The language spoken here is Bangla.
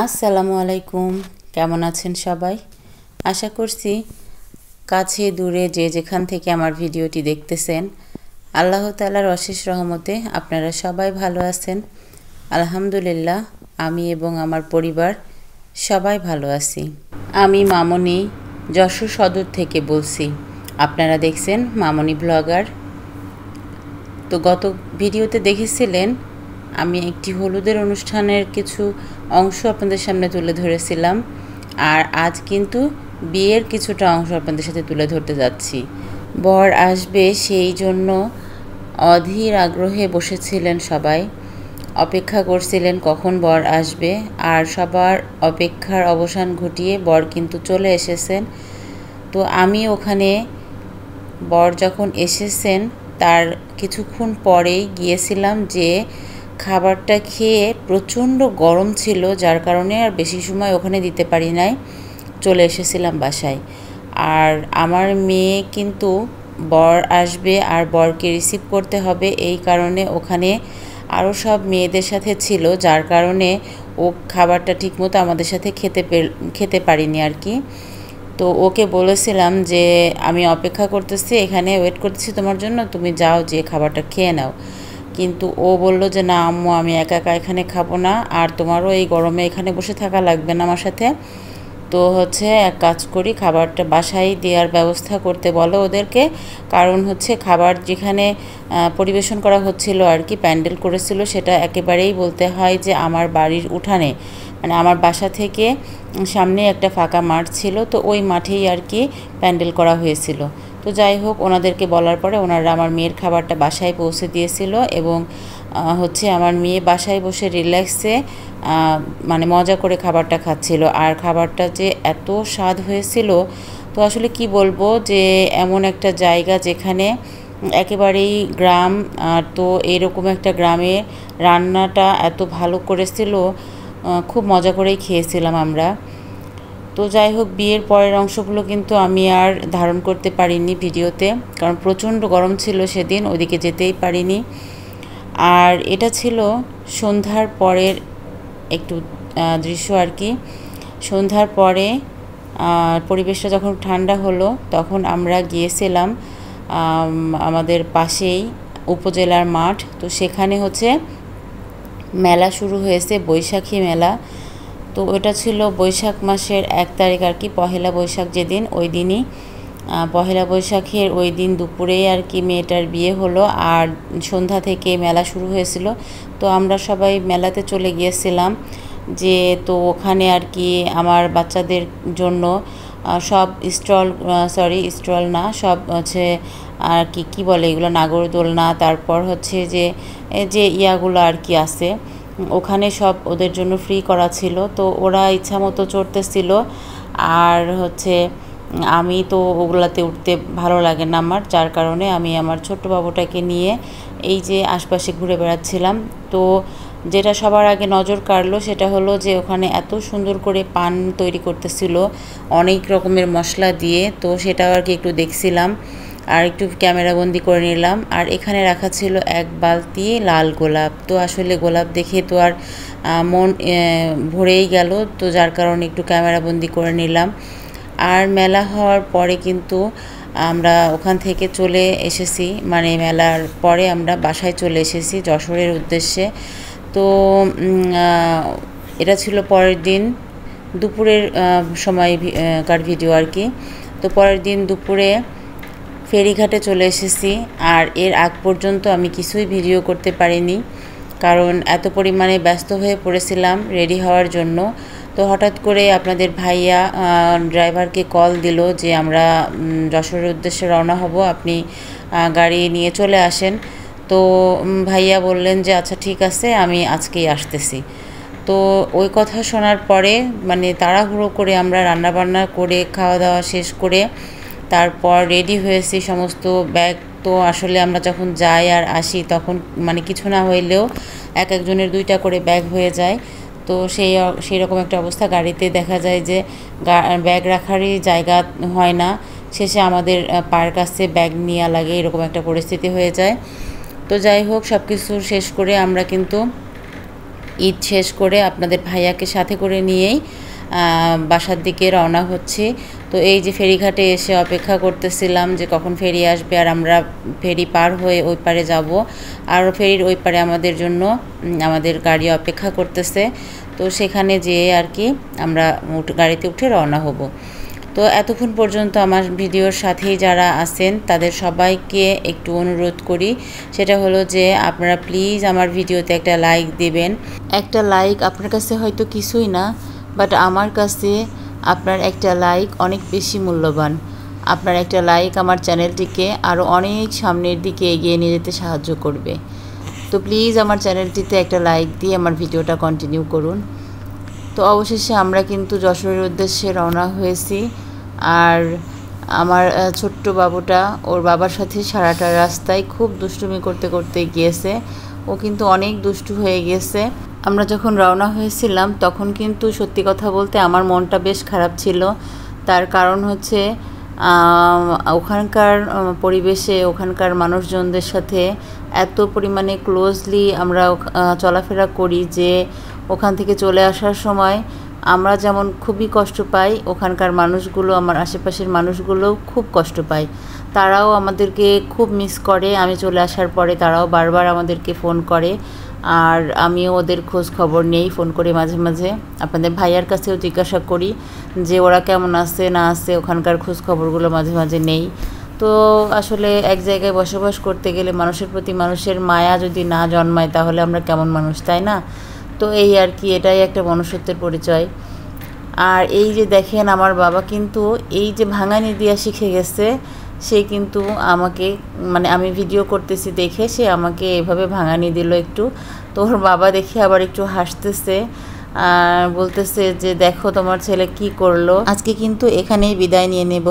আসসালামু আলাইকুম। কেমন আছেন সবাই? আশা করছি কাছে দূরে যে যেখান থেকে আমার ভিডিওটি দেখতেছেন আল্লাহ তাআলার অশেষ রহমতে আপনারা সবাই ভালো আছেন। আলহামদুলিল্লাহ আমি এবং আমার পরিবার সবাই ভালো আছি। আমি মামনি যশোর সদর থেকে বলছি। আপনারা দেখছেন মামনি ব্লগার। তো গত ভিডিওতে দেখেছিলেন আমি একটি হলুদের অনুষ্ঠানের কিছু অংশ আপনাদের সামনে তুলে ধরেছিলাম, আর আজ কিন্তু বিয়ের কিছুটা অংশ আপনাদের সাথে তুলে ধরতে যাচ্ছি। বর আসবে সেই জন্য অধীর আগ্রহে বসেছিলেন সবাই, অপেক্ষা করছিলেন কখন বর আসবে। আর সবার অপেক্ষার অবসান ঘটিয়ে বর কিন্তু চলে এসেছেন। তো আমি ওখানে বর যখন এসেছেন তার কিছুক্ষণ পরেই গিয়েছিলাম, যে খাবারটা খেয়ে প্রচণ্ড গরম ছিল, যার কারণে আর বেশি সময় ওখানে দিতে পারি নাই, চলে এসেছিলাম বাসায়। আর আমার মেয়ে কিন্তু বর আসবে আর বরকে রিসিভ করতে হবে, এই কারণে ওখানে আরও সব মেয়েদের সাথে ছিল, যার কারণে ও খাবারটা ঠিকমতো আমাদের সাথে খেতে পারিনি আর কি। তো ওকে বলেছিলাম যে আমি অপেক্ষা করতেছি, এখানে ওয়েট করতেছি তোমার জন্য, তুমি যাও যে খাবারটা খেয়ে নাও। কিন্তু ও বলল যে না আম্মু, আমি একা একা এখানে খাবো না, আর তোমারও এই গরমে এখানে বসে থাকা লাগবে না আমার সাথে। তো এক কাজ করি, খাবারটা বাসায় দেওয়ার ব্যবস্থা করতে বলো ওদেরকে। কারণ খাবার যেখানে পরিবেশন করা হচ্ছিল আর কি, প্যান্ডেল করেছিল, সেটা একেবারেই বলতে হয় যে আমার বাড়ির উঠানে, মানে আমার বাসা থেকে সামনে একটা ফাঁকা মাঠ ছিল, তো ওই মাঠেই আর কি প্যান্ডেল করা হয়েছিল। তো যাই হোক, ওনাদেরকে বলার পরে ওনারা আমার মেয়ের খাবারটা বাসায় পৌঁছে দিয়েছিল, এবং আমার মেয়ে বাসায় বসে রিল্যাক্সে মানে মজা করে খাবারটা খাচ্ছিল। আর খাবারটা যে এত স্বাদ হয়েছিল, তো আসলে কি বলবো, যে এমন একটা জায়গা যেখানে একেবারেই গ্রাম, তো এরকম একটা গ্রামে রান্নাটা এত ভালো করেছিল, খুব মজা করেই খেয়েছিলাম আমরা। তো যাই হোক, বিয়ের পরের অংশগুলো কিন্তু আমি আর ধারণ করতে পারিনি ভিডিওতে, কারণ প্রচণ্ড গরম ছিল সেদিন, ওদিকে যেতেই পারিনি। আর এটা ছিল সন্ধ্যার পরের একটু দৃশ্য আর কি। সন্ধ্যার পরে পরিবেশটা যখন ঠান্ডা হলো, তখন আমরা গিয়েছিলাম আমাদের পাশেই উপজেলার মাঠ, তো সেখানে মেলা শুরু হয়েছে, বৈশাখী মেলা। তো ওটা ছিল বৈশাখ মাসের 1 তারিখ আর কি, পহেলা বৈশাখ যেদিন, ওই দিনই পহেলা বৈশাখের ওই দিন দুপুরেই আর কি মেয়েটার বিয়ে হলো, আর সন্ধ্যা থেকে মেলা শুরু হয়েছিল। তো আমরা সবাই মেলাতে চলে গিয়েছিলাম, যে তো ওখানে আর কি আমার বাচ্চাদের জন্য সব স্টল না, সব আর কি কী বলে এগুলো, নাগরদোলনা, তারপর যে যে ইয়াগুলো আর কি আছে, ওখানে সব ওদের জন্য ফ্রি করা ছিল। তো ওরা ইচ্ছা মতো চড়তেছিল। আর আমি তো ওগুলাতে উঠতে ভালো লাগে না আমার, যার কারণে আমি আমার ছোট্ট বাবুটাকে নিয়ে এই যে আশপাশে ঘুরে বেড়াচ্ছিলাম। তো যেটা সবার আগে নজর কাড়লো সেটা হলো যে ওখানে এত সুন্দর করে পান তৈরি করতেছিল অনেক রকমের মশলা দিয়ে, তো সেটাও আর কি একটু দেখছিলাম আর একটু ক্যামেরাবন্দি করে নিলাম। আর এখানে রাখা ছিল 1 বালতি লাল গোলাপ। তো আসলে গোলাপ দেখে তো আর মন ভরেই গেল, তো যার কারণে একটু ক্যামেরাবন্দি করে নিলাম। আর মেলা হওয়ার পরে কিন্তু আমরা ওখান থেকে চলে এসেছি, মানে মেলার পরে আমরা বাসায় চলে এসেছি যশোরের উদ্দেশ্যে। তো এটা ছিল পরের দিন দুপুরের সময়কার ভিডিও আর কি। তো পরের দিন দুপুরে ফেরিঘাটে চলে এসেছি, আর এর আগ পর্যন্ত আমি কিছুই ভিডিও করতে পারিনি, কারণ এত পরিমাণে ব্যস্ত হয়ে পড়েছিলাম রেডি হওয়ার জন্য। তো হঠাৎ করে আপনাদের ভাইয়া ড্রাইভারকে কল দিল যে আমরা যশোরের উদ্দেশ্যে রওনা হব, আপনি গাড়ি নিয়ে চলে আসেন। তো ভাইয়া বললেন যে আচ্ছা ঠিক আছে, আমি আজকেই আসতেছি। তো ওই কথা শোনার পরে মানে তাড়াহুড়ো করে আমরা রান্নাবান্না করে খাওয়া দাওয়া শেষ করে তারপর রেডি হয়েছি সমস্ত ব্যাগ। তো আসলে আমরা যখন যাই আর আসি তখন মানে কিছু না হইলেও একজনের 2টা করে ব্যাগ হয়ে যায়। তো সেই রকম একটা অবস্থা, গাড়িতে দেখা যায় যে ব্যাগ রাখারই জায়গা হয় না, শেষে আমাদের পায়ের কাছে ব্যাগ নেওয়া লাগে, এরকম একটা পরিস্থিতি হয়ে যায়। তো যাই হোক, সব কিছু শেষ করে আমরা কিন্তু ঈদ শেষ করে আপনাদের ভাইয়াকে সাথে করে নিয়েই বাসার দিকে রওনা হচ্ছি। তো এই যে ফেরিঘাটে এসে অপেক্ষা করতেছিলাম যে কখন ফেরি আসবে আর আমরা ফেরি পার হয়ে ওই পারে যাব। আর ফেরির ওই পারে আমাদের জন্য আমাদের গাড়ি অপেক্ষা করতেছে। তো সেখানে যেয়ে আর কি আমরা গাড়িতে উঠে রওনা হব। তো এতক্ষণ পর্যন্ত আমার ভিডিওর সাথেই যারা আছেন তাদের সবাইকে একটু অনুরোধ করি, সেটা হলো যে আপনারা প্লিজ আমার ভিডিওতে একটা লাইক দিবেন। একটা লাইক আপনার কাছে হয়তো কিছুই না, বাট আমার কাছে আপনার একটা লাইক অনেক বেশি মূল্যবান। আপনার একটা লাইক আমার চ্যানেলটিকে আরও অনেক সামনের দিকে এগিয়ে নিয়ে যেতে সাহায্য করবে। তো প্লিজ আমার চ্যানেলটিতে একটা লাইক দিয়ে আমার ভিডিওটা কন্টিনিউ করুন। তো অবশেষে আমরা কিন্তু যশোরের উদ্দেশ্যে রওনা হয়েছি। আর আমার ছোট্ট বাবুটা ওর বাবার সাথে সারাটা রাস্তায় খুব দুষ্টুমি করতে করতে গিয়েছে। ও কিন্তু অনেক দুষ্টু হয়ে গেছে। আমরা যখন রওনা হয়েছিলাম তখন কিন্তু সত্যি কথা বলতে আমার মনটা বেশ খারাপ ছিল। তার কারণ হচ্ছে ওখানকার পরিবেশে ওখানকার মানুষজনদের সাথে এত পরিমাণে ক্লোজলি আমরা চলাফেরা করি যে ওখান থেকে চলে আসার সময় আমরা যেমন খুবই কষ্ট পাই, ওখানকার মানুষগুলো, আমার আশেপাশের মানুষগুলোও খুব কষ্ট পায়। তারাও আমাদেরকে খুব মিস করে। আমি চলে আসার পরে তারাও বারবার আমাদেরকে ফোন করে, আর আমিও ওদের খোঁজ খবর নেই ফোন করে মাঝে মাঝে। আপনাদের ভাইয়ার কাছেও জিজ্ঞাসা করি যে ওরা কেমন আছে না আছে, ওখানকার খোঁজ খবরগুলো মাঝে মাঝে নেই। তো আসলে এক জায়গায় বসবাস করতে গেলে মানুষের প্রতি মানুষের মায়া যদি না জন্মায় তাহলে আমরা কেমন মানুষ, তাই না? তো এই আর কি, এটাই একটা মনুষ্যত্বের পরিচয়। আর এই যে দেখেন আমার বাবা কিন্তু এই যে ভাঙানি দিয়া শিখে গেছে। সে কিন্তু আমাকে মানে আমি ভিডিও করতেছি দেখে সে আমাকে এভাবে ভাঙানি দিল একটু। তো ওর বাবা দেখে আবার একটু হাসতেছে আর বলতেছে যে দেখো তোমার ছেলে কি করলো। আজকে কিন্তু এখানেই বিদায় নিয়ে নেব।